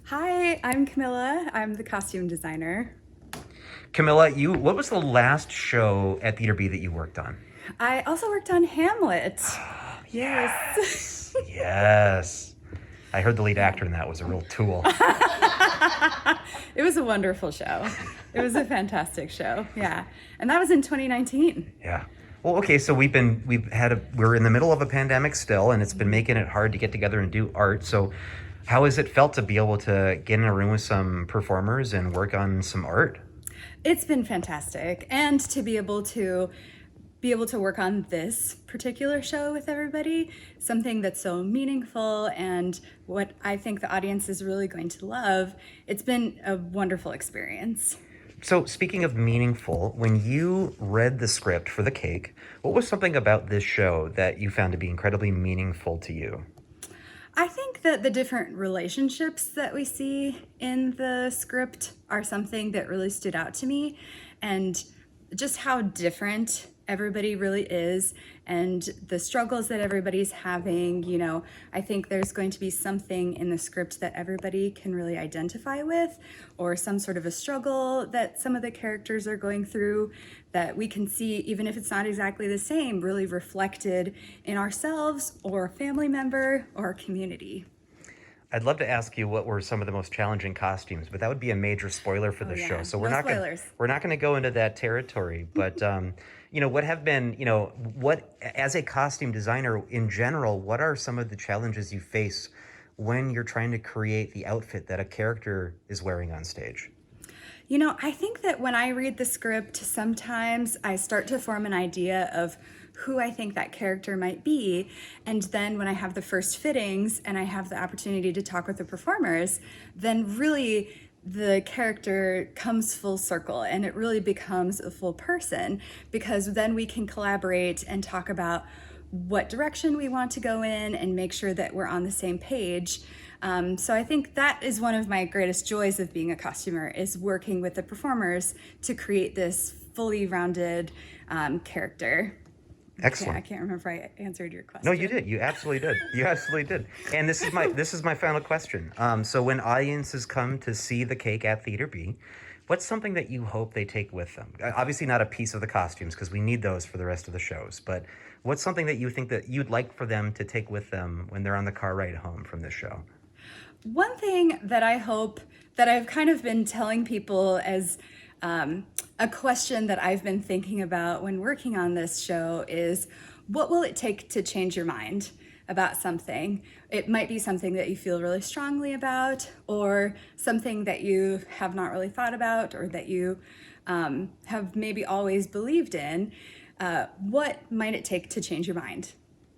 Hi, I'm Camilla. I'm the costume designer. Camilla, what was the last show at Theater B that you worked on? I also worked on Hamlet. Yes. Yes, yes. I heard the lead Yeah. actor in that was a real tool. It was a wonderful show. It was a fantastic show. Yeah. And that was in 2019. Yeah. Well, okay, so we're in the middle of a pandemic still, and it's been making it hard to get together and do art. So, how has it felt to be able to get in a room with some performers and work on some art? It's been fantastic. And to be able to work on this particular show with everybody, something that's so meaningful and what I think the audience is really going to love. It's been a wonderful experience. So, speaking of meaningful, when you read the script for The Cake, what was something about this show that you found to be incredibly meaningful to you? I think that the different relationships that we see in the script are something that really stood out to me, and just how different everybody really is and the struggles that everybody's having. I think there's going to be something in the script that everybody can really identify with, or some sort of a struggle that some of the characters are going through that we can see, even if it's not exactly the same, really reflected in ourselves or a family member or a community. I'd love to ask you what were some of the most challenging costumes, but that would be a major spoiler for Oh the show. yeah, So no spoilers. we're not gonna go into that territory. But what have been what as a costume designer in general, what are some of the challenges you face when you're trying to create the outfit that a character is wearing on stage? I think that when I read the script, sometimes I start to form an idea of who I think that character might be. And then when I have the first fittings and I have the opportunity to talk with the performers, then really the character comes full circle and it really becomes a full person, because then we can collaborate and talk about what direction we want to go in and make sure that we're on the same page. So I think that is one of my greatest joys of being a costumer, is working with the performers to create this fully rounded character. I Excellent. can't remember if I answered your No, question. you did. You absolutely did. You absolutely did. And this is my final question. So when audiences come to see The Cake at Theater B, what's something that you hope they take with them? Obviously, not a piece of the costumes because we need those for the rest of the shows. But what's something that you think that you'd like for them to take with them when they're on the car ride home from this show? One thing that I hope that I've kind of been telling people as a question that I've been thinking about when working on this show is, what will it take to change your mind about something? It might be something that you feel really strongly about, or something that you have not really thought about, or that you have maybe always believed in. What might it take to change your mind?